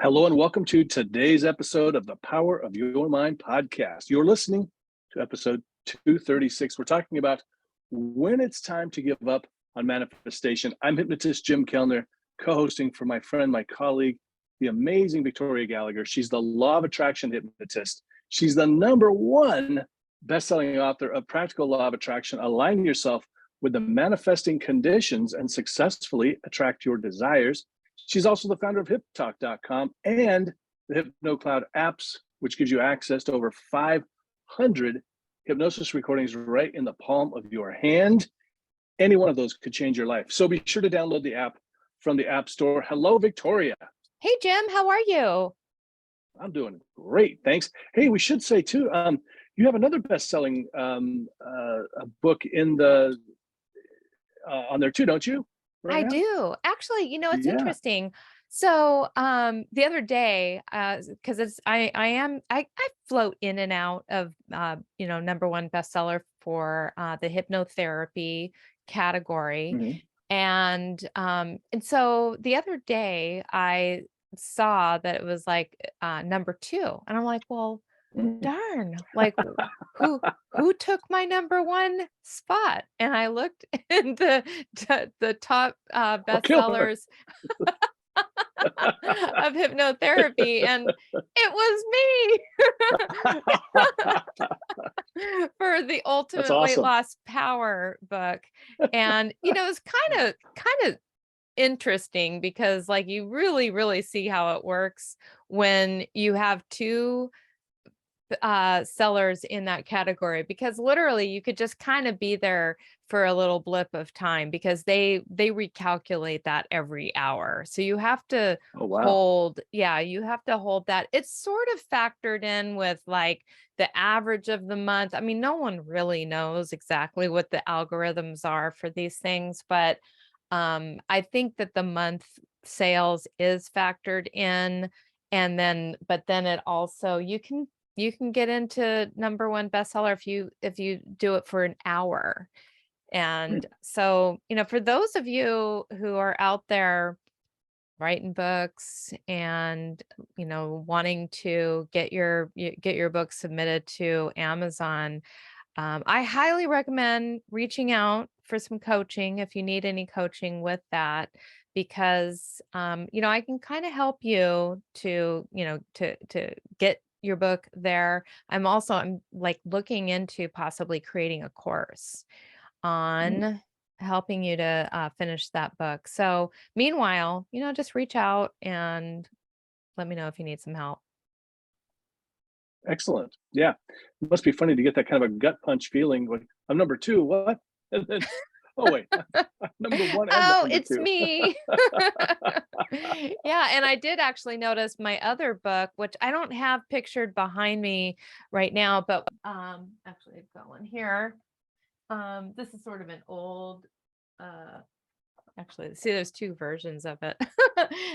Hello and welcome to today's episode of the Power of Your Mind podcast. You're listening to episode 236. We're talking about when it's time to give up on manifestation. I'm hypnotist Jim Kellner, co-hosting for my friend, my colleague, the amazing Victoria Gallagher. She's the law of attraction hypnotist. She's the #1 best-selling author of Practical Law of Attraction. Align yourself with the manifesting conditions and successfully attract your desires. She's also the founder of HipTalk.com and the HypnoCloud apps, which gives you access to over 500 hypnosis recordings right in the palm of your hand. Any one of those could change your life. So be sure to download the app from the App Store. Hello, Victoria. Hey, Jim, how are you? I'm doing great, thanks. Hey, we should say too, you have another best-selling book in the on there too, don't you? I do. Actually, it's Yeah. interesting. So, the other day, because I float in and out of, #1 bestseller for the hypnotherapy category. Mhm. And so the other day I saw that it was like #2, and I'm like, well, Mm. darn, like who took my #1 spot? And I looked in the top Oh, killer. bestsellers of hypnotherapy, and it was me for the That's ultimate weight awesome. loss power book. And it's kind of interesting because like you really see how it works when you have two sellers in that category, because literally you could just kind of be there for a little blip of time because they recalculate that every hour. So you have to Oh, wow. you have to hold that. It's sort of factored in with like the average of the month. I mean, no one really knows exactly what the algorithms are for these things, but I think that the month sales is factored in. And then but then it also you can get into #1 bestseller if you do it for an hour. Hmm. And so, for those of you who are out there writing books and, wanting to get your book submitted to Amazon, I highly recommend reaching out for some coaching if you need any coaching with that, because I can kind of help you to get your book there. I'm like looking into possibly creating a course Hmm. on helping you to finish that book. So meanwhile, just reach out and let me know if you need some help. Excellent. Yeah. It must be funny to get that kind of a gut punch feeling like, I'm #2, what? And then, oh, wait, I'm #1 and Oh, number it's 2. me. Yeah, and I did actually notice my other book, which I don't have pictured behind me right now, but actually I've got one here. This is sort of an old actually, see, there's two versions of it.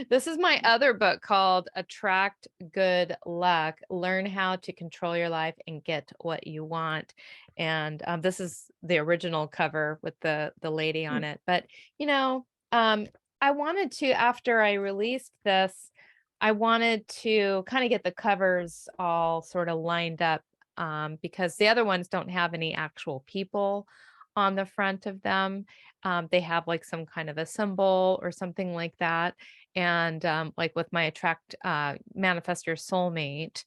This is my other book called Attract Good Luck, Learn How to Control Your Life and Get What You Want. And this is the original cover with the lady on Hmm. it. But, you know, um, I wanted to, after I released this, I wanted to kind of get the covers all sort of lined up, because the other ones don't have any actual people on the front of them. They have like some kind of a symbol or something like that. And like with my Attract Manifest Your Soulmate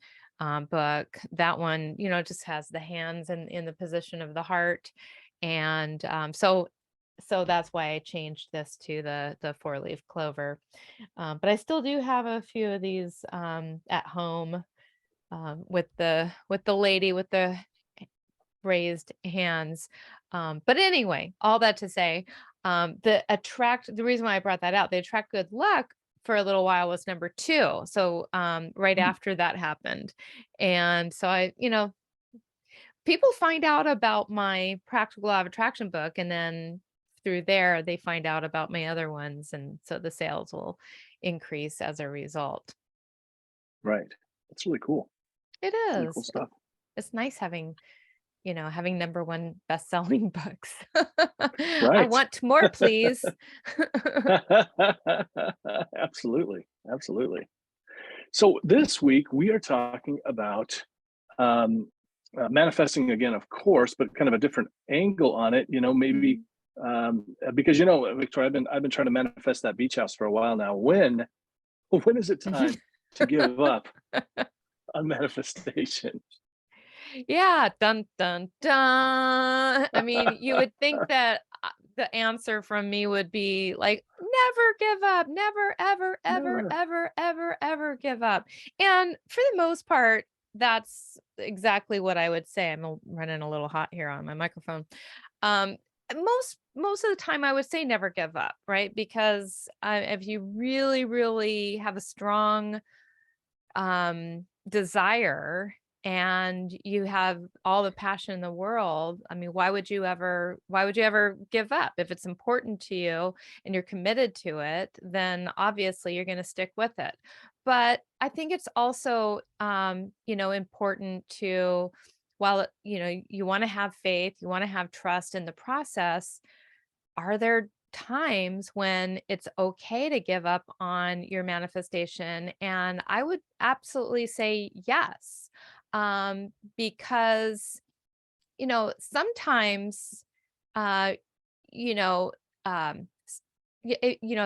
book, that one, just has the hands in the position of the heart. And so that's why I changed this to the 4-leaf clover. But I still do have a few of these at home, with the lady with the raised hands. But anyway, all that to say, the reason why I brought that out, the Attract Good Luck for a little while was #2. So right Hmm. after that happened. And so people find out about my Practical Law of Attraction book, and then through there they find out about my other ones. And so the sales will increase as a result. Right. That's really cool. It Really cool is. stuff. It's nice having #1 best-selling books. I Right. want more, please. Absolutely. Absolutely. So this week we are talking about um, manifesting again, of course, but kind of a different angle on it. Maybe Mhm. because Victoria, I've been trying to manifest that beach house for a while now. When is it time to give up on manifestation? Yeah, dun dun dun. I mean, you would think that the answer from me would be like, never give up, never, ever, ever, Never. ever, ever, ever give up. And for the most part, that's exactly what I would say. Running a little hot here on my microphone. Um, most of the time, I would say never give up, right? Because if you really, really have a strong desire and you have all the passion in the world, I mean, why would you ever give up? If it's important to you and you're committed to it, then obviously you're going to stick with it. But I think it's also important to, while you want to have faith, you want to have trust in the process, are there times when it's okay to give up on your manifestation? And I would absolutely say yes. Because, sometimes, uh, you know,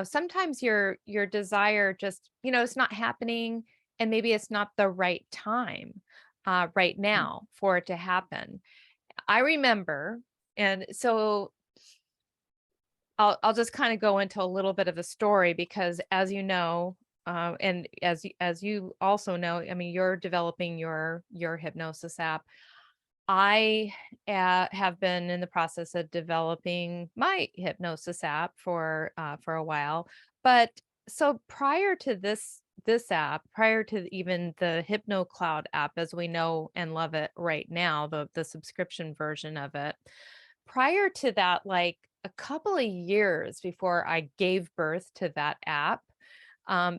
sometimes your desire just, it's not happening, and maybe it's not the right time, right now for it to happen. I remember, and so I'll just kind of go into a little bit of a story because, as you know, and as you also know, I mean, you're developing your hypnosis app. I have been in the process of developing my hypnosis app for a while, but so prior to this app, prior to even the Hypno Cloud app as we know and love it right now, the subscription version of it, prior to that, like a couple of years before I gave birth to that app,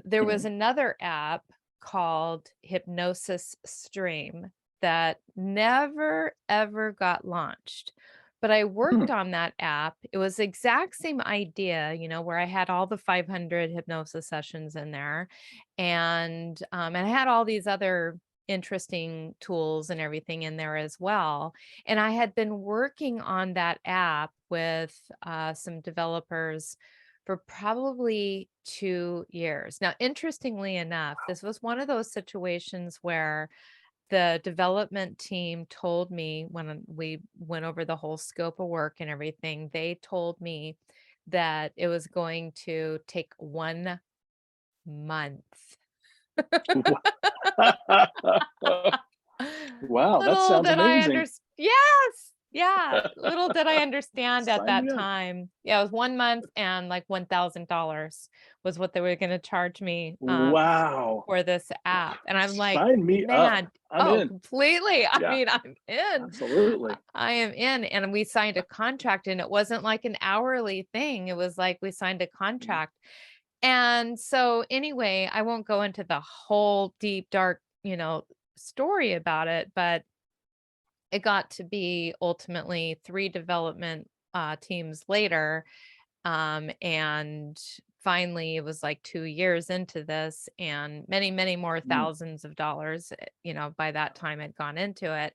there was Mhm. another app called Hypnosis Stream that never ever got launched. But I worked Mhm. on that app. It was the exact same idea, where I had all the 500 hypnosis sessions in there. And I had all these other interesting tools and everything in there as well. And I had been working on that app with some developers for probably 2 years. Now, interestingly enough, this was one of those situations where the development team told me when we went over the whole scope of work and everything, they told me that it was going to take 1 month. Wow, that Little sounds did I amazing. understand. Yes. Yeah. Little did I understand at Sign that me up. time. Yeah, it was 1 month and like $1,000 was what they were going to charge me Wow. for this app. And I'm like, Sign me up. man, I'm oh, in. completely. I Yeah, mean, I'm in. absolutely. I am in. And we signed a contract, and it wasn't like an hourly thing. It was like we signed a Mhm. contract. And so anyway, I won't go into the whole deep, dark, story about it, but it got to be ultimately three development teams later. And finally, it was like 2 years into this, and many, many more Mm. thousands of dollars, by that time had gone into it.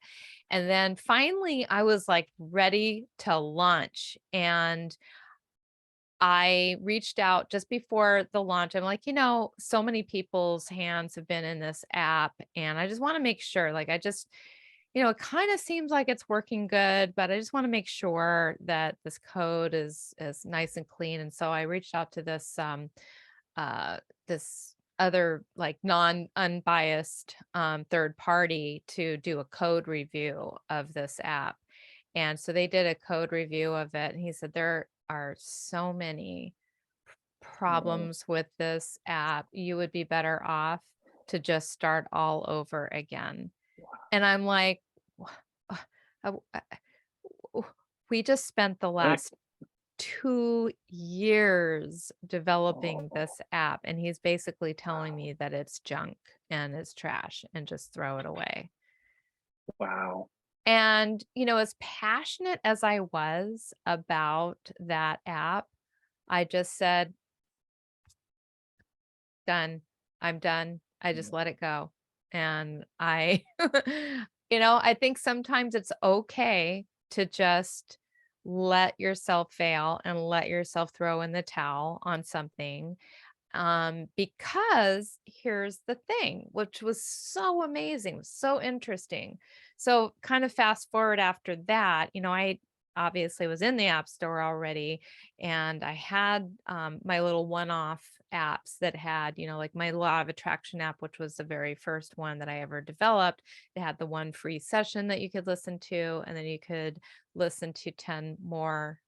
And then finally, I was like ready to launch. And I reached out just before the launch. I'm like, so many people's hands have been in this app, and I just want to make sure, like, it kind of seems like it's working good, but I just want to make sure that this code is nice and clean. And so I reached out to uh this other like non-unbiased third party to do a code review of this app. And so they did a code review of it, and he said there are so many Oh, problems with this app. You would be better off to just start all over again. And I'm like, "Wha- w- we just spent the heck. last 2 years developing Oh, this app, and he's basically telling me that it's junk and it's trash and just throw it away." wow. And, as passionate as I was about that app, I just said, done. I'm done. I just let it go. And I, I think sometimes it's okay to just let yourself fail and let yourself throw in the towel on something. Because here's the thing, which was so amazing, so interesting. So kind of fast forward after that, I obviously was in the app store already, and I had my little one-off apps that had, like my law of attraction app, which was the very first one that I ever developed. It had the one free session that you could listen to, and then you could listen to 10 more,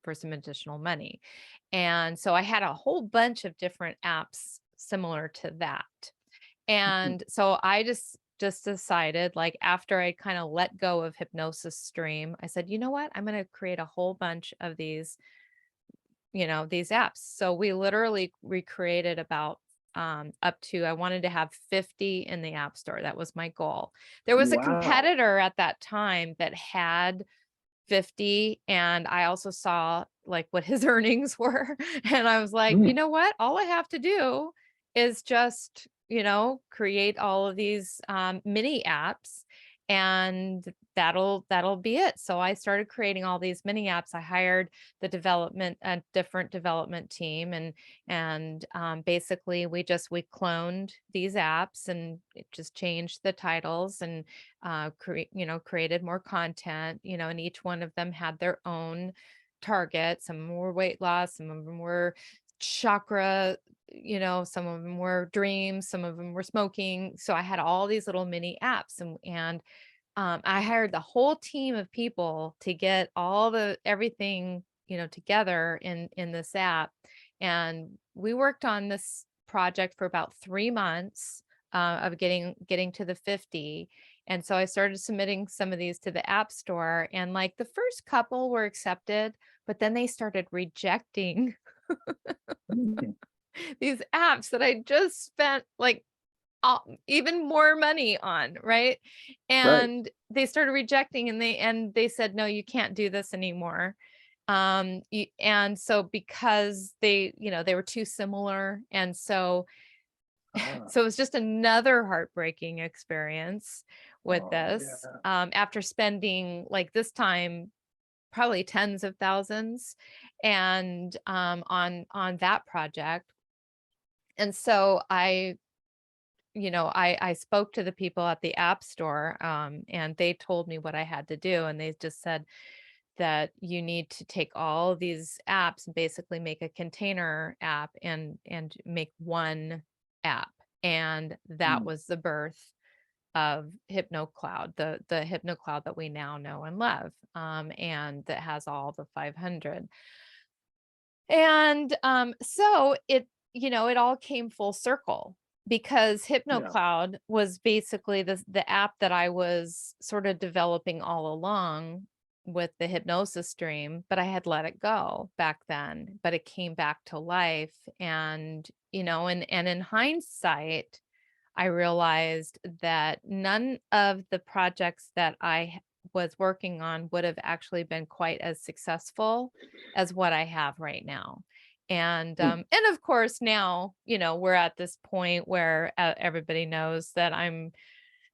for some additional money. And so I had a whole bunch of different apps similar to that. Mhm. And so I just decided, like, after I kind of let go of hypnosis stream, I said, you know what? I'm going to create a whole bunch of these apps. So we literally recreated about up to, I wanted to have 50 in the app store. That was my goal. There was a Wow. competitor at that time that had 50, and I also saw like what his earnings were, and I was like, you Mm. know what? All I have to do is just, create all of these mini apps, and that'll be it. So I started creating all these mini apps. I hired the development a different development team, and basically we cloned these apps, and it just changed the titles, and created more content, and each one of them had their own target. Some of them were weight loss, some of them were chakra, some of them were dreams, some of them were smoking. So I had all these little mini apps, and I hired the whole team of people to get all the everything, together in this app. And we worked on this project for about 3 months of getting to the 50. And so I started submitting some of these to the app store, and like the first couple were accepted, but then they started rejecting Mm. these apps that I just spent like even more money on, right? Right. And they started rejecting, and they said, no, you can't do this anymore. And so because they were too similar, and Ah. so it was just another heartbreaking experience with Oh, this. yeah. After spending like this time probably tens of thousands and on that project. And so I spoke to the people at the app store, and they told me what I had to do. And they just said that you need to take all of these apps and basically make a container app and make one app. And that Mm. was the birth of HypnoCloud, the HypnoCloud that we now know and love, and that has all the 500. And so it all came full circle, because Yeah. HypnoCloud was basically the app that I was sort of developing all along with the hypnosis stream, but I had let it go back then, but it came back to life. And and in hindsight, I realized that none of the projects that was working on would have actually been quite as successful as what I have right now. Mm. And of course now, we're at this point where everybody knows that I'm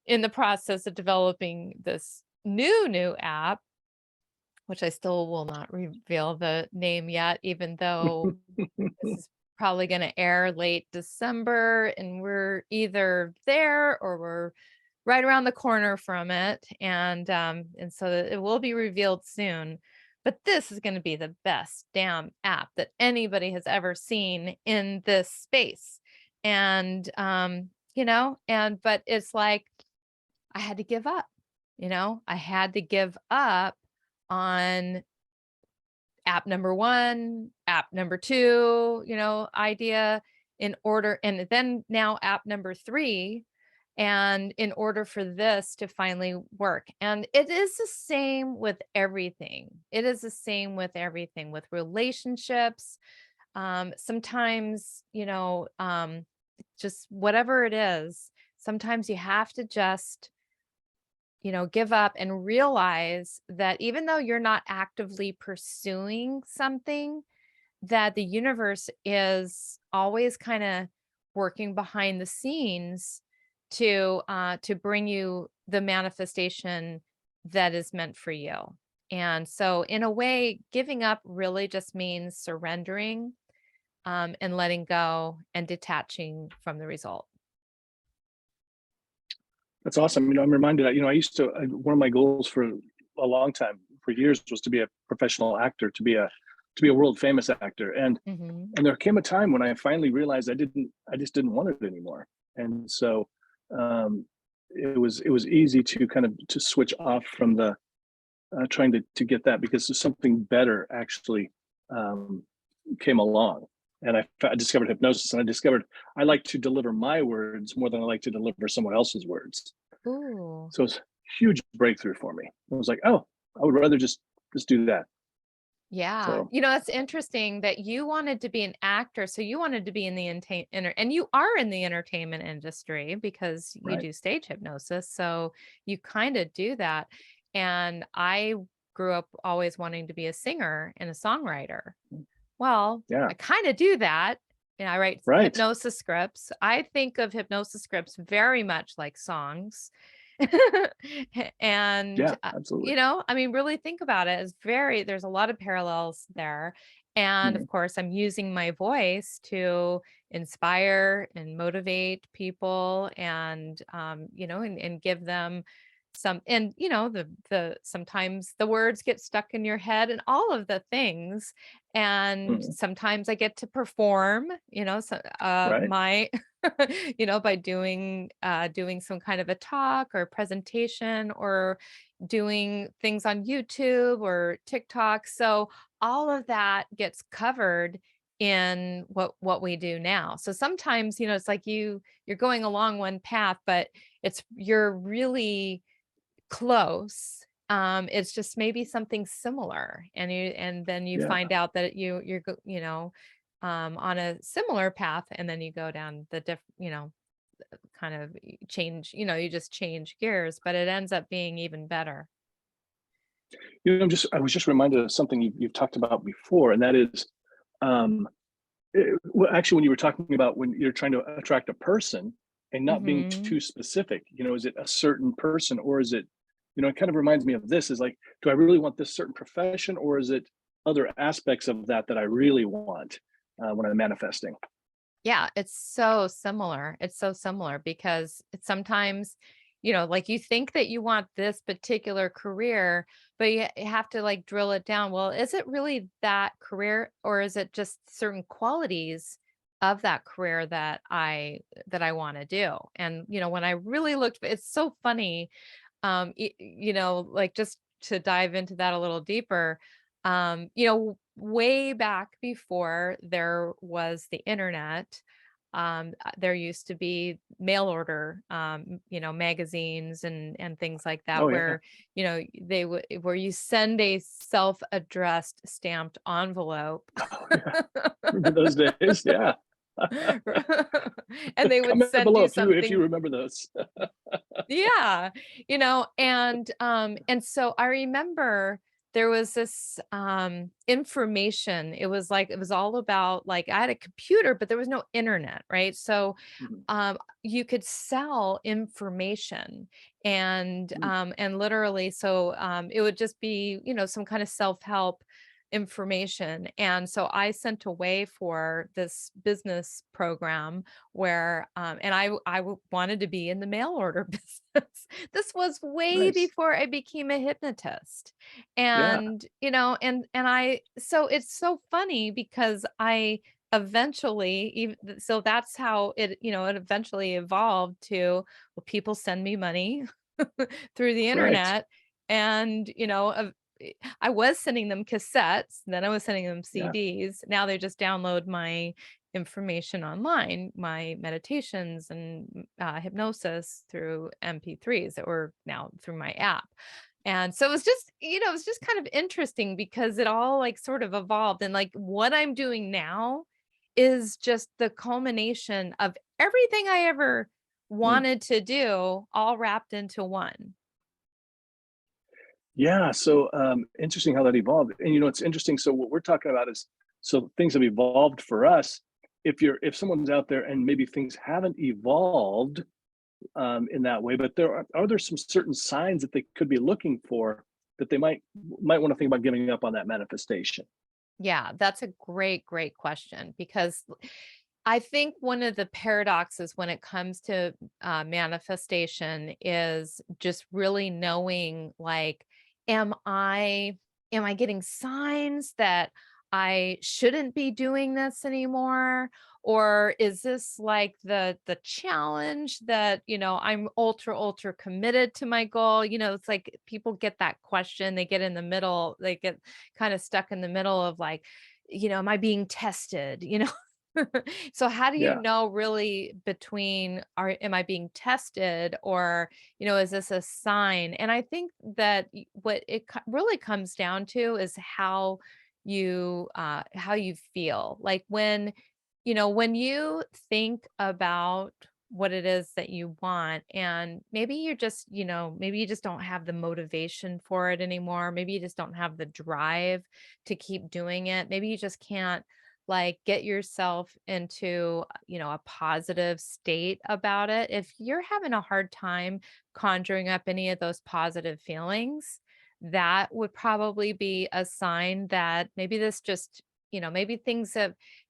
in the process of developing this new app, which I still will not reveal the name yet, even though this is probably going to air late December, and we're either there or we're right around the corner from it. And so it will be revealed soon. But this is going to be the best damn app that anybody has ever seen in this space. And but it's like I had to give up. I had to give up on app number one, app number two, idea, in order, and then now app number three. And in order for this to finally work. And it is the same with everything. It is the same with everything, with relationships. Sometimes, just whatever it is, sometimes you have to just give up and realize that even though you're not actively pursuing something, that the universe is always kind of working behind the scenes to bring you the manifestation that is meant for you. And so in a way, giving up really just means surrendering, and letting go and detaching from the result. That's awesome. I'm reminded, I used to, one of my goals for a long time, for years, was to be a professional actor, to be a world famous actor. Hmm. And there came a time when I finally realized I just didn't want it anymore. And so it was easy to kind of to switch off from the trying to get that, because there's something better actually um, came along. And I discovered hypnosis, and I discovered I like to deliver my words more than I like to deliver someone else's words. Ooh. So it's a huge breakthrough for me. I was like, oh, I would rather just do that. Yeah. So It's interesting that you wanted to be an actor. So you wanted to be in the and you are in the entertainment industry because you right, do stage hypnosis. So you kind of do that. And I grew up always wanting to be a singer and a songwriter. Well, yeah, I kind of do that. And I write right, hypnosis scripts. I think of hypnosis scripts very much like songs. And, yeah, absolutely. I mean, really think about it. There's a lot of parallels there. And of Mhm. course, I'm using my voice to inspire and motivate people and give them sometimes the words get stuck in your head and all of the things. And Mhm. sometimes I get to perform, Right, my by doing some kind of a talk or presentation or doing things on YouTube or TikTok. So all of that gets covered in what we do now. So sometimes, it's like you're going along one path, but you're really close. It's just maybe something similar, and then you yeah. find out that on a similar path, and then you go down the kind of change. You just change gears, but it ends up being even better. I was just reminded of something you've talked about before, and that is, um, well, actually, when you were talking about when you're trying to attract a person and not being Hmm. too specific, is it a certain person, or is it, it kind of reminds me of this, is like, do I really want this certain profession, or is it other aspects of that I really want when I'm manifesting? Yeah, it's so similar. It's so similar because it's sometimes, like you think that you want this particular career, but you have to like drill it down. Well, is it really that career or is it just certain qualities of that career that I want to do? And when I really looked, it's so funny. Like just to dive into that a little deeper, way back before there was the internet, there used to be mail order, magazines and things like that, Oh yeah, where where you send a self-addressed stamped envelope. oh yeah. Remember those days? Yeah. And they would Comment send below you if you something. remember those. Yeah, and so I remember there was this information. It was all about, like, I had a computer, but there was no internet, right? So Mhm. you could sell information and Mm, and literally, so it would just be, some kind of self-help information. And so I sent away for this business program where and wanted to be in the mail order business. This was way nice. before I became a hypnotist. Yeah. And I so it's so funny because I eventually so that's how it eventually evolved to, well, people send me money through the Right. internet. And I was sending them cassettes, then I was sending them Yeah. CDs. Now they just download my information online, my meditations and hypnosis through MP3s that were now through my app. And so it was just kind of interesting because it all like sort of evolved. And like what I'm doing now is just the culmination of everything I ever Mm. wanted to do, all wrapped into one. Yeah. So interesting how that evolved. And it's interesting. So what we're talking about is, so things have evolved for us. if someone's out there and maybe things haven't evolved in that way, but are there some certain signs that they could be looking for that they might want to think about giving up on that manifestation? Yeah, that's a great question, because I think one of the paradoxes when it comes to manifestation is just really knowing, like, am I am I getting signs that I shouldn't be doing this anymore? Or is this like the challenge that, I'm ultra committed to my goal? It's like people get that question, they get in the middle, they get kind of stuck in the middle of like, am I being tested? So how do you Yeah. know really between am I being tested, or, is this a sign? And I think that what it really comes down to is how you feel. Like when you think about what it is that you want, and maybe maybe you just don't have the motivation for it anymore. Maybe you just don't have the drive to keep doing it. Maybe you just can't like get yourself into, a positive state about it. If you're having a hard time conjuring up any of those positive feelings, that would probably be a sign that maybe this just, maybe things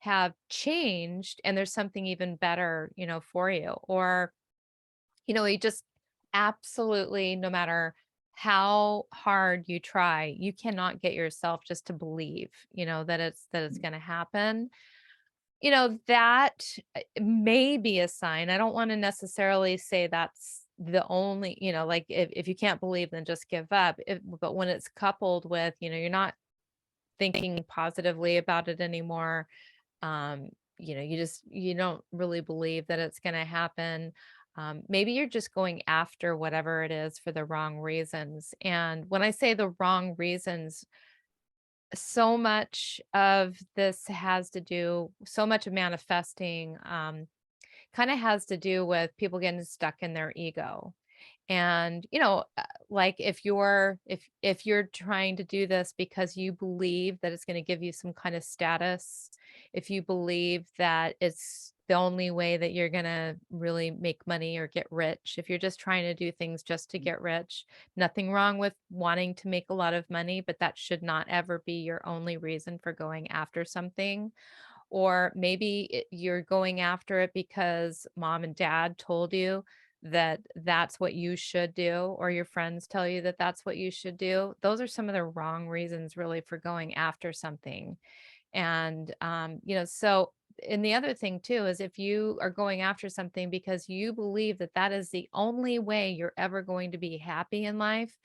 have changed and there's something even better, for you. Or, you just absolutely, no matter how hard you try, you cannot get yourself just to believe, that it's going to happen. That may be a sign. I don't want to necessarily say that's the only, like if you can't believe, then just give up. But when it's coupled with, you're not thinking positively about it anymore, um you don't really believe that it's going to happen. Maybe you're just going after whatever it is for the wrong reasons. And when I say the wrong reasons, so much of this has to do, so much of manifesting kind of has to do with people getting stuck in their ego. And like if you're trying to do this because you believe that it's going to give you some kind of status, if you believe that it's the only way that you're going to really make money or get rich, if you're just trying to do things just to get rich, nothing wrong with wanting to make a lot of money, but that should not ever be your only reason for going after something. Or maybe you're going after it because mom and dad told you that that's what you should do, or your friends tell you that that's what you should do. Those are some of the wrong reasons really for going after something. And so, and the other thing too is if you are going after something because you believe that that is the only way you're ever going to be happy in life,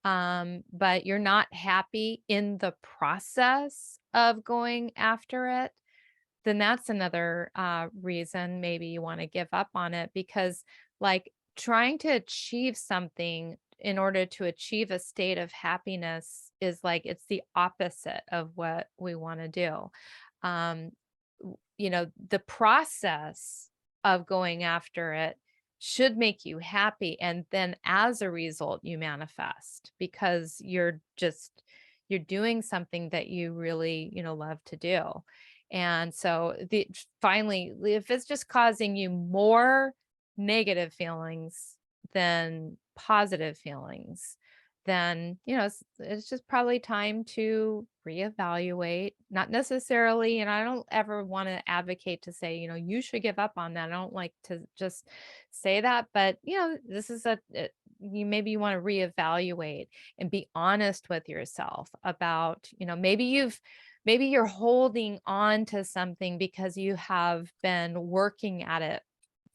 but you're not happy in the process of going after it, then that's another reason maybe you want to give up on it. Because like trying to achieve something in order to achieve a state of happiness is like it's the opposite of what we want to do. um the process of going after it should make you happy, and then as a result you manifest because you're doing something that you really love to do. And so finally, if it's just causing you more negative feelings than positive feelings, then it's just probably time to reevaluate. Not necessarily, and I don't ever want to advocate to say, you should give up on that. I don't like to just say that, but this is you want to reevaluate and be honest with yourself about, maybe you're holding on to something because you have been working at it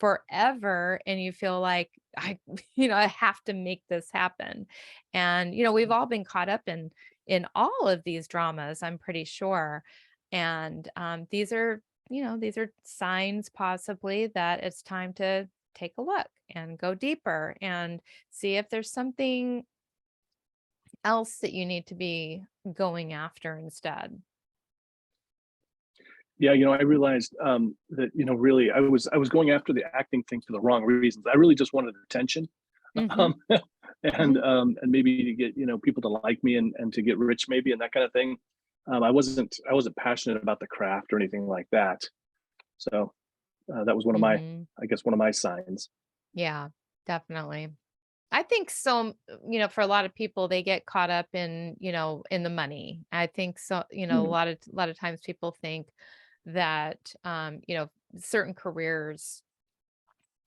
forever and you feel like I I have to make this happen. And we've all been caught up in all of these dramas, I'm pretty sure. And these are signs possibly that it's time to take a look and go deeper and see if there's something else that you need to be going after instead. Yeah, I realized that really I was going after the acting thing for the wrong reasons. I really just wanted attention, Hmm. um, and maybe to get people to like me and to get rich maybe and that kind of thing. I wasn't passionate about the craft or anything like that. So that was one of my, Hmm. I guess, one of my signs. Yeah, definitely. I think so, for a lot of people, they get caught up in, in the money. I think so, a Mm, lot of times people think that, certain careers,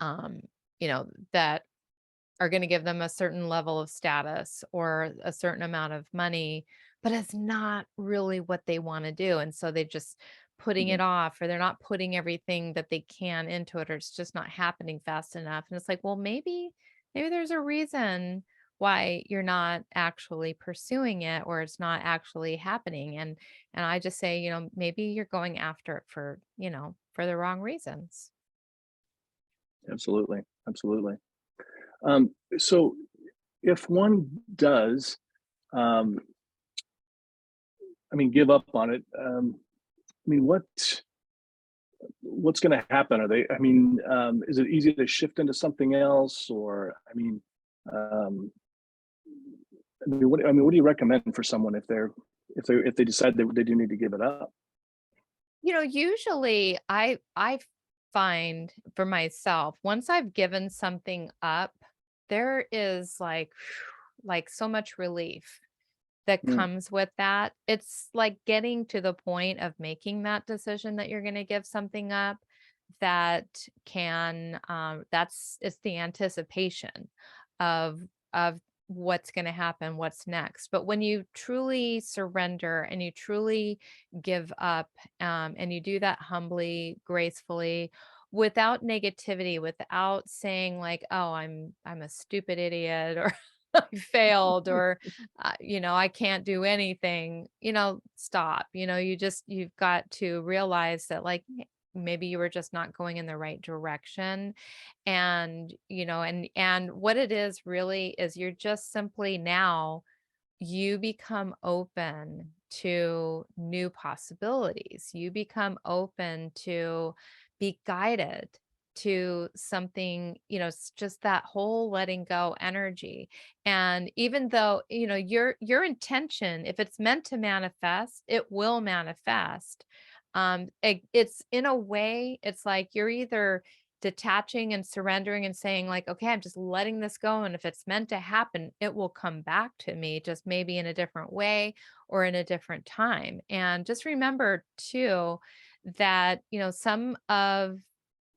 um, that are going to give them a certain level of status or a certain amount of money, but it's not really what they want to do. And so they just putting yeah, it off, or they're not putting everything that they can into it, or it's just not happening fast enough. And it's like, well, maybe there's a reason why you're not actually pursuing it, or it's not actually happening. And I just say, maybe you're going after it for, for the wrong reasons. absolutely, absolutely. So if one does, um, I mean, give up on it, I mean, what's going to happen? Are they? I mean, is it easy to shift into something else, or um, what do you recommend for someone if they decide they do need to give it up? Usually I find for myself, once I've given something up, there is like so much relief that Mm, comes with that. It's like getting to the point of making that decision that you're going to give something up, that can that's it's the anticipation of of what's going to happen, what's next. But when you truly surrender and you truly give up, and you do that humbly, gracefully, without negativity, without saying like, oh, I'm a stupid idiot, or I failed, or I can't do anything, stop. You've got to realize that, like, maybe you were just not going in the right direction. And and what it is really is, you're just simply now, you become open to new possibilities. You become open to be guided to something, it's just that whole letting go energy. And even though, your intention, if it's meant to manifest, it will manifest. It's in a way, it's like you're either detaching and surrendering and saying like, okay, I'm just letting this go, and if it's meant to happen, it will come back to me, just maybe in a different way or in a different time. And just remember too that, some of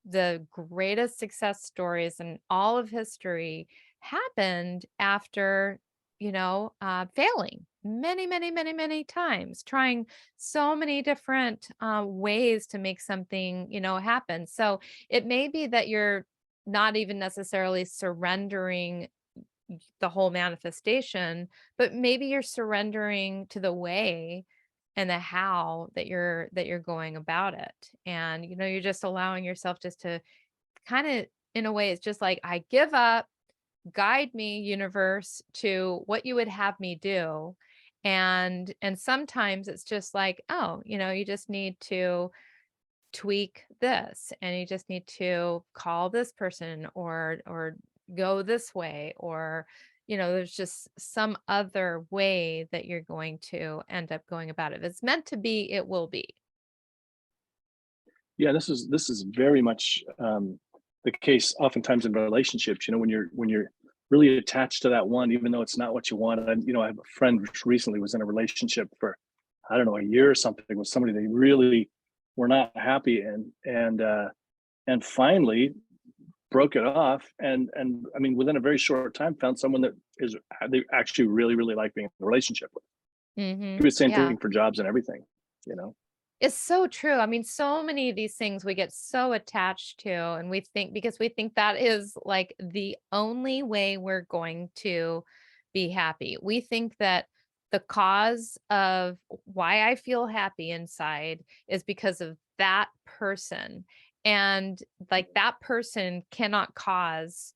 the greatest success stories in all of history happened after, failing many, many, many, many times, trying so many different ways to make something, happen. So it may be that you're not even necessarily surrendering the whole manifestation, but maybe you're surrendering to the way and the how that you're going about it. And you're just allowing yourself just to kind of, in a way, it's just like, I give up, guide me, universe, to what you would have me do. And sometimes it's just like, oh, you just need to tweak this, and you just need to call this person, or go this way, or there's just some other way that you're going to end up going about it. If it's meant to be, it will be. yeah, this is very much the case. Oftentimes in relationships, when you're really attached to that one, even though it's not what you want. And I have a friend who recently was in a relationship for, I don't know, a year or something with somebody they really were not happy in, and finally broke it off. And I mean, within a very short time, found someone that is they actually really really like being in a relationship with. Do the same Yeah. thing for jobs and everything. You know. It's so true. I mean, so many of these things we get so attached to, and we think, because we think that is like the only way we're going to be happy. We think that the cause of why I feel happy inside is because of that person. And like, that person cannot cause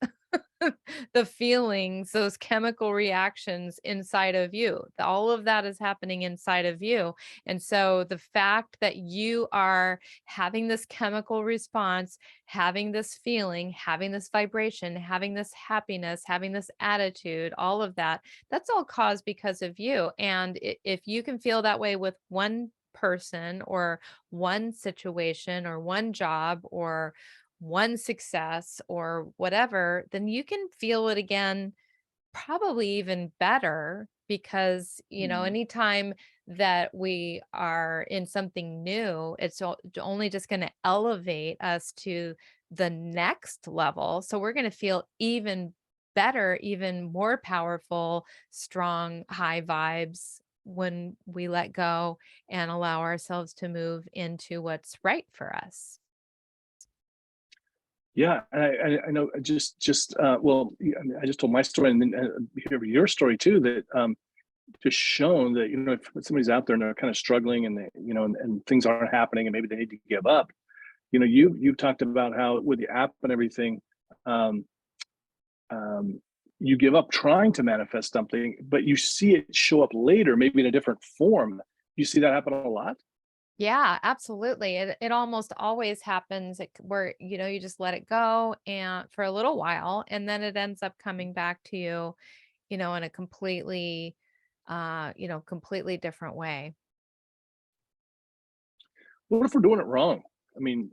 the feelings, those chemical reactions inside of you. All of that is happening inside of you. And so the fact that you are having this chemical response, having this feeling, having this vibration, having this happiness, having this attitude, all of that, that's all caused because of you. And if you can feel that way with one person or one situation or one job or one success or whatever, then you can feel it again probably even better because, Mm. anytime that we are in something new, it's only just going to elevate us to the next level. So we're going to feel even better, even more powerful, strong, high vibes when we let go and allow ourselves to move into what's right for us. Yeah, and I know well, yeah, I mean, I just told my story and then hear your story too. That just shown that if somebody's out there and they're kind of struggling and and things aren't happening and maybe they need to give up. You talked about how with the app and everything, um, um, you give up trying to manifest something, but you see it show up later, maybe in a different form. You see that happen a lot. Yeah, absolutely. It almost always happens where, you just let it go and for a little while, and then it ends up coming back to you, in a completely different way. What if we're doing it wrong? I mean,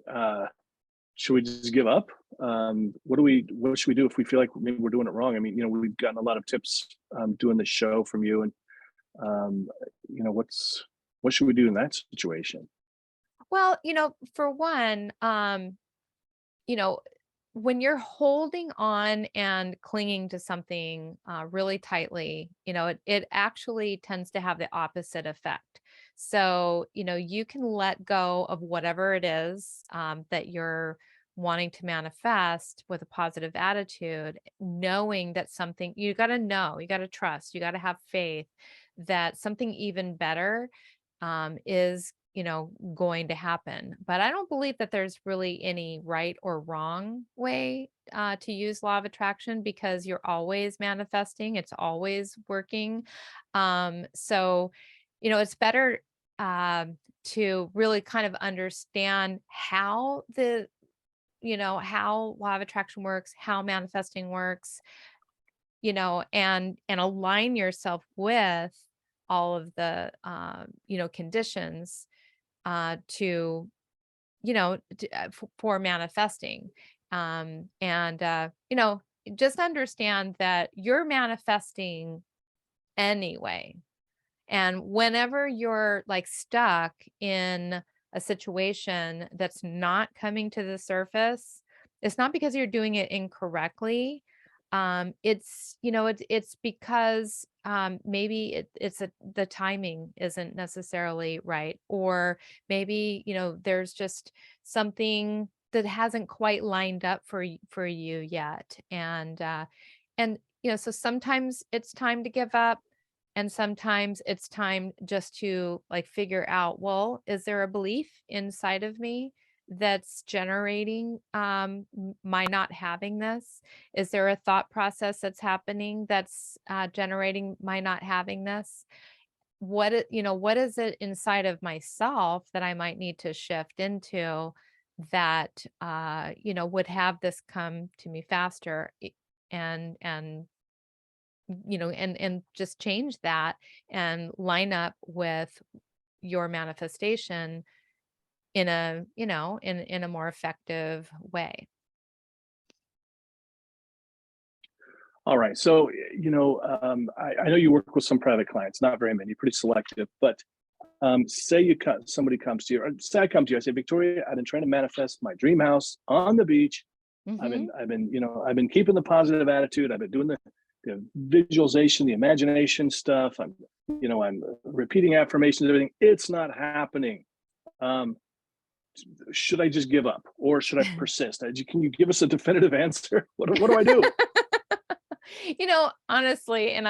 should we just give up? What should we do if we feel like maybe we're doing it wrong? I mean, we've gotten a lot of tips doing the show from you, and um, what should we do in that situation? Well, for one, you know, when you're holding on and clinging to something really tightly, it actually tends to have the opposite effect. So, you can let go of whatever it is that you're wanting to manifest with a positive attitude, knowing that something you got to trust, you got to have faith that something even better is going to happen. But I don't believe that there's really any right or wrong way to use law of attraction because you're always manifesting, it's always working. So, it's better to really kind of understand how law of attraction works, how manifesting works, and align yourself with all of the conditions to for manifesting. And just understand that you're manifesting anyway. And whenever you're like stuck in a situation that's not coming to the surface, it's not because you're doing it incorrectly. It's because maybe the timing isn't necessarily right, or maybe there's just something that hasn't quite lined up for you yet, and so sometimes it's time to give up and sometimes it's time just to like figure out, well, is there a belief inside of me that's generating my not having this? Is there a thought process that's happening that's generating my not having this? What is it inside of myself that I might need to shift into that would have this come to me faster and and just change that and line up with your manifestation in a in a more effective way. All right. So, I know you work with some private clients, not very many, pretty selective. But say somebody comes to you, or say I come to you, I say, Victoria, I've been trying to manifest my dream house on the beach. Mhm. I've been keeping the positive attitude. I've been doing the visualization, the imagination stuff. I'm repeating affirmations, everything. It's not happening. Um, should I just give up or should I persist? Can you give us a definitive answer? What do I do? Honestly, and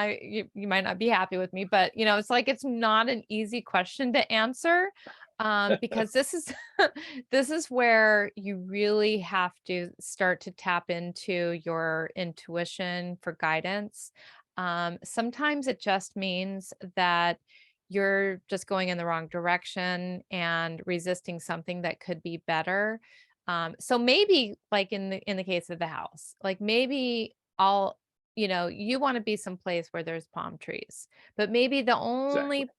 you might not be happy with me, but it's like it's not an easy question to answer because this is this is where you really have to start to tap into your intuition for guidance. Sometimes it just means that you're just going in the wrong direction and resisting something that could be better. So maybe like in the case of the house, like maybe I'll you want to be someplace where there's palm trees, but maybe the Exactly. only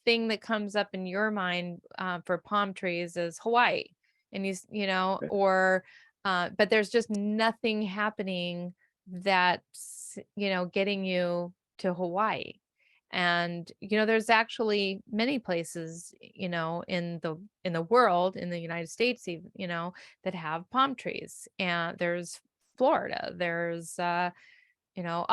thing that comes up in your mind for palm trees is Hawaii, and Okay. or but there's just nothing happening that's getting you to Hawaii. And there's actually many places in the world, in the United States even, that have palm trees. And there's Florida, there's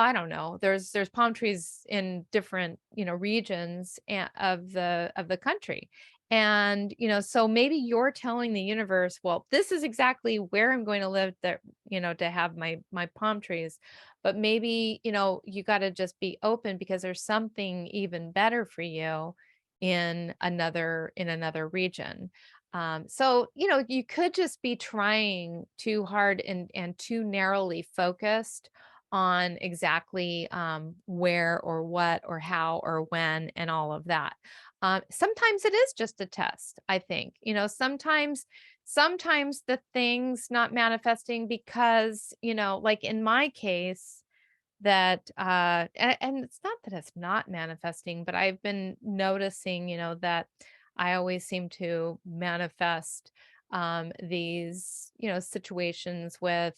I don't know. There's palm trees in different, regions of the country. And, so maybe you're telling the universe, well, this is exactly where I'm going to live, that, to have my palm trees. But maybe, you got to just be open, because there's something even better for you in another region. So, you could just be trying too hard and too narrowly focused on exactly where or what or how or when and all of that. Sometimes it is just a test, I think. Sometimes the things not manifesting because, like in my case, that and it's not that it's not manifesting, but I've been noticing, that I always seem to manifest these, situations with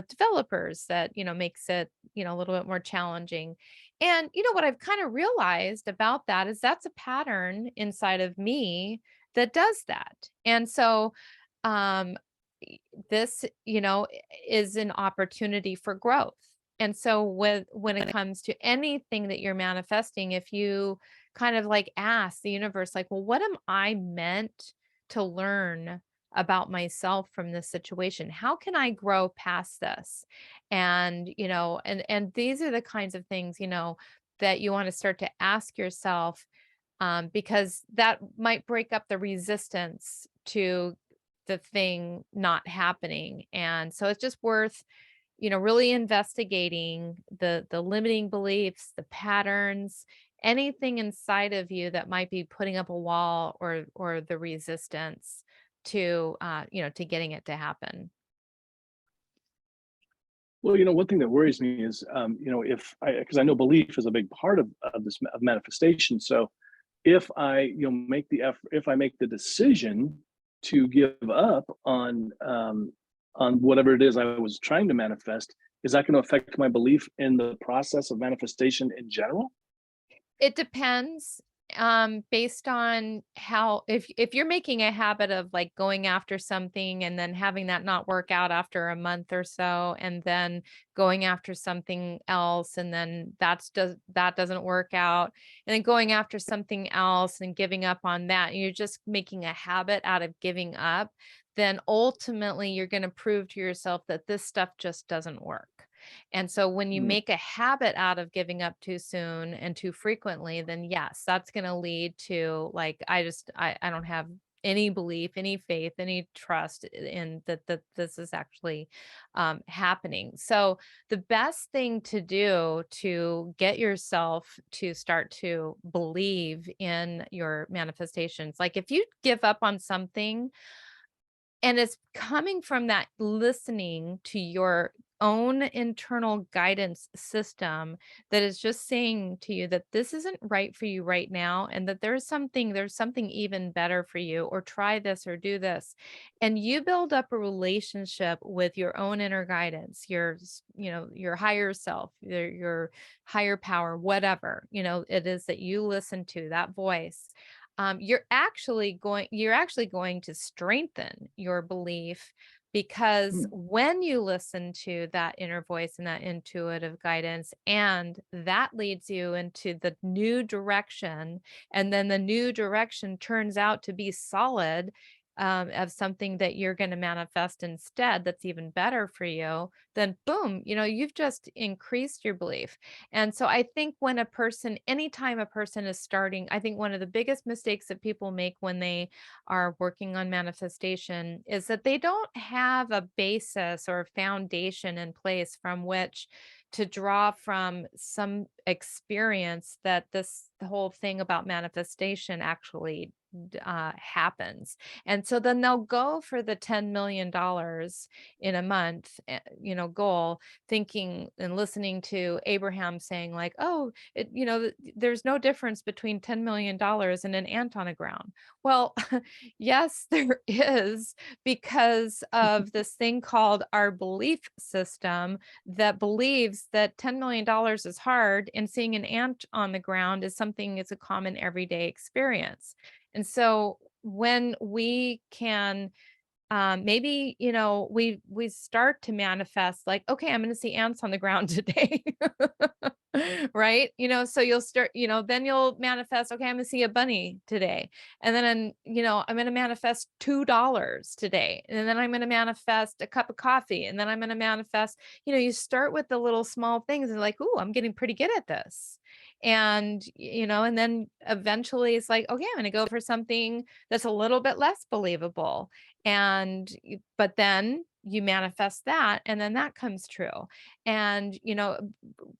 developers that, makes it, a little bit more challenging. And what I've kind of realized about that is that's a pattern inside of me that does that. And so um y- this, is an opportunity for growth. And so when it comes to anything that you're manifesting, if you kind of like ask the universe, like, well, what am I meant to learn about myself from this situation? How can I grow past this? And, and these are the kinds of things, that you want to start to ask yourself, because that might break up the resistance to the thing not happening. And so it's just worth, really investigating the limiting beliefs, the patterns, anything inside of you that might be putting up a wall, or the resistance to to getting it to happen. Well, one thing that worries me is, if because I know belief is a big part of this of manifestation. So if I, make the effort, if I make the decision to give up on whatever it is I was trying to manifest, is that going to affect my belief in the process of manifestation in general? It depends, based on how, if you're making a habit of like going after something and then having that not work out after a month or so, and then going after something else, and then that doesn't work out, and then going after something else and giving up on that, and you're just making a habit out of giving up, then ultimately you're going to prove to yourself that this stuff just doesn't work. And so when you Mm, make a habit out of giving up too soon and too frequently, then yes, that's going to lead to like, I don't have any belief, any faith, any trust in that this is actually happening. So the best thing to do to get yourself to start to believe in your manifestations, like if you give up on something and it's coming from that listening to your own internal guidance system that is just saying to you that this isn't right for you right now, and that there's something even better for you, or try this or do this. And you build up a relationship with your own inner guidance, your higher self, your higher power, whatever, it is that you listen to, that voice. You're actually going to strengthen your belief, because mm. when you listen to that inner voice and that intuitive guidance, and that leads you into the new direction, and then the new direction turns out to be solid, of something that you're going to manifest instead that's even better for you, then boom, you've just increased your belief. And so I think anytime a person is starting, I think one of the biggest mistakes that people make when they are working on manifestation is that they don't have a basis or a foundation in place from which to draw from some experience that the whole thing about manifestation actually happens. And so then they'll go for the $10 million in a month, goal, thinking and listening to Abraham saying like, oh, there's no difference between $10 million and an ant on the ground. Well, yes, there is, because of this thing called our belief system that believes that $10 million is hard and seeing an ant on the ground is something, it's a common everyday experience. And so when we can, maybe, we start to manifest like, okay, I'm going to see ants on the ground today. Right. So you'll start, then you'll manifest, okay, I'm going to see a bunny today. And then, I'm going to manifest $2 today. And then I'm going to manifest a cup of coffee. And then I'm going to manifest, you start with the little small things and like, ooh, I'm getting pretty good at this. And, and then eventually it's like, okay, I'm going to go for something that's a little bit less believable. But then you manifest that and then that comes true. And,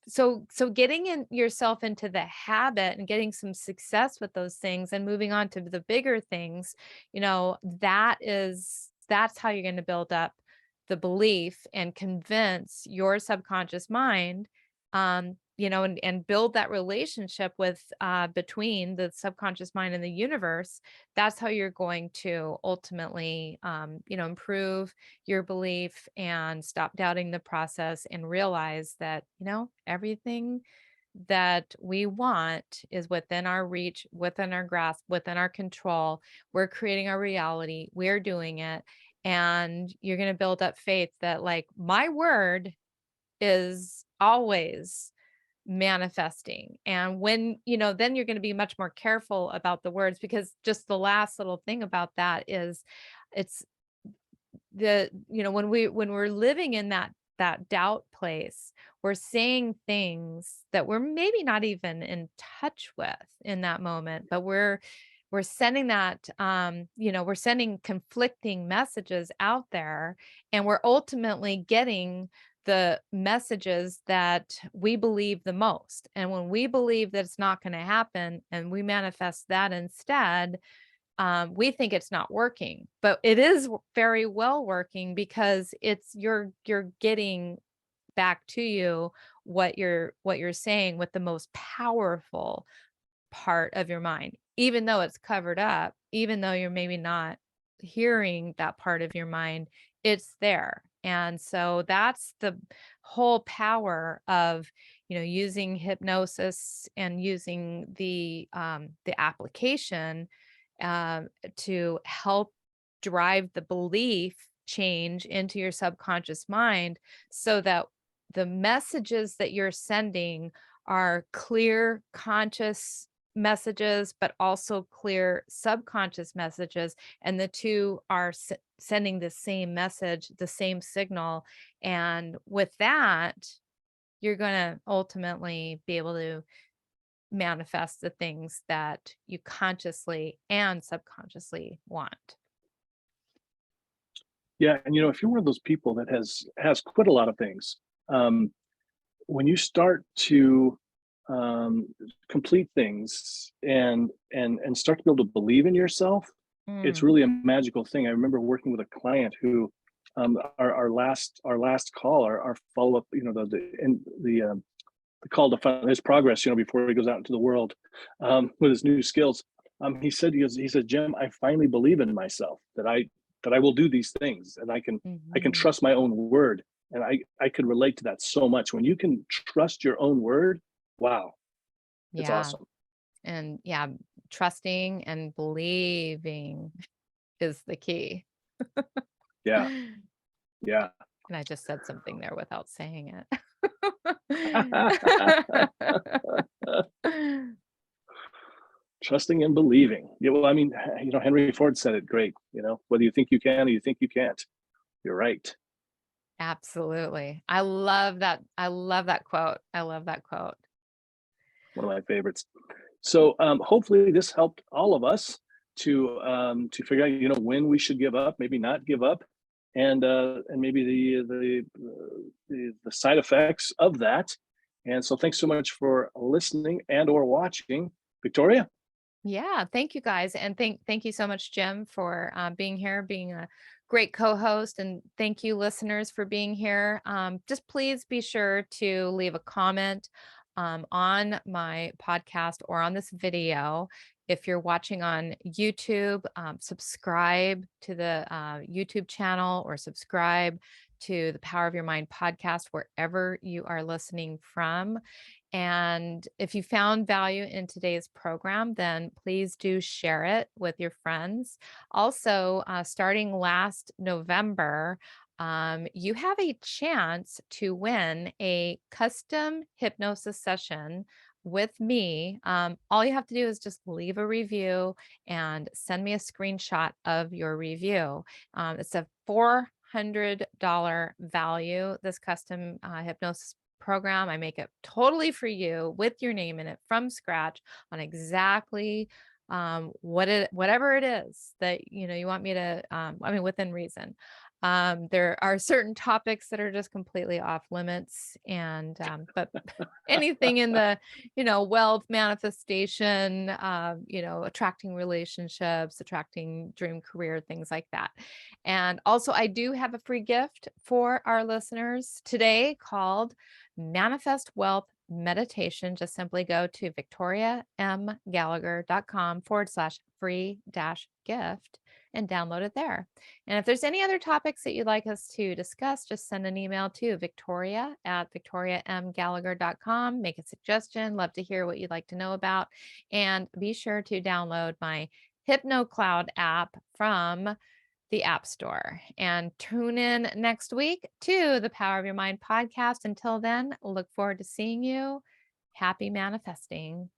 so getting yourself into the habit and getting some success with those things and moving on to the bigger things, that's how you're going to build up the belief and convince your subconscious mind, and build that relationship with, between the subconscious mind and the universe. That's how you're going to ultimately, improve your belief and stop doubting the process and realize that, everything that we want is within our reach, within our grasp, within our control. We're creating our reality. We're doing it. And you're going to build up faith that like my word is always manifesting. And when, then you're going to be much more careful about the words, because just the last little thing about that is it's when we're living in that doubt place, we're saying things that we're maybe not even in touch with in that moment, but we're sending that, we're sending conflicting messages out there, and we're ultimately getting the messages that we believe the most. And when we believe that it's not going to happen and we manifest that instead, we think it's not working, but it is very well working, because you're getting back to you what you're saying with the most powerful part of your mind, even though it's covered up, even though you're maybe not hearing that part of your mind, it's there. And so that's the whole power of, using hypnosis and using the application, to help drive the belief change into your subconscious mind, so that the messages that you're sending are clear, conscious messages, but also clear subconscious messages. And the two are sending the same message, the same signal. And with that, you're going to ultimately be able to manifest the things that you consciously and subconsciously want. Yeah, and if you're one of those people that has quit a lot of things, when you start to complete things and start to be able to believe in yourself, it's Mm. really a magical thing. I remember working with a client who, our last call, our follow up, the call to find his progress, before he goes out into the world, with his new skills. He said, Jim, I finally believe in myself that I will do these things, and I can Mhm. trust my own word. And I could relate to that so much. When you can trust your own word, wow, it's Yeah. awesome. And yeah, trusting and believing is the key. Yeah, yeah. And I just said something there without saying it. Trusting and believing. Yeah, well, I mean, Henry Ford said it great. Whether you think you can or you think you can't, you're right. Absolutely. I love that. I love that quote. I love that quote. One of my favorites. So hopefully this helped all of us to figure out, when we should give up, maybe not give up, and maybe the side effects of that. And so thanks so much for listening and or watching, Victoria. Yeah, thank you guys, and thank you so much, Jim, for being here, being a great co-host, and thank you, listeners, for being here. Just please be sure to leave a comment on my podcast or on this video. If you're watching on YouTube, subscribe to the YouTube channel or subscribe to the Power of Your Mind podcast wherever you are listening from. And if you found value in today's program, then please do share it with your friends. Also, starting last November, you have a chance to win a custom hypnosis session with me. All you have to do is just leave a review and send me a screenshot of your review. It's a $400 value, this custom hypnosis program. I make it totally for you with your name in it from scratch on exactly whatever it is that you want me to I mean, within reason. There are certain topics that are just completely off limits, and but anything in the wealth manifestation, attracting relationships, attracting dream career, things like that. And also, I do have a free gift for our listeners today called Manifest Wealth Meditation. Just simply go to victoriamgallagher.com/free-gift and download it there. And if there's any other topics that you'd like us to discuss, just send an email to victoria@victoriamgallagher.com. Make a suggestion. Love to hear what you'd like to know about. And be sure to download my HypnoCloud app from the App Store. And tune in next week to the Power of Your Mind podcast. Until then, look forward to seeing you. Happy manifesting.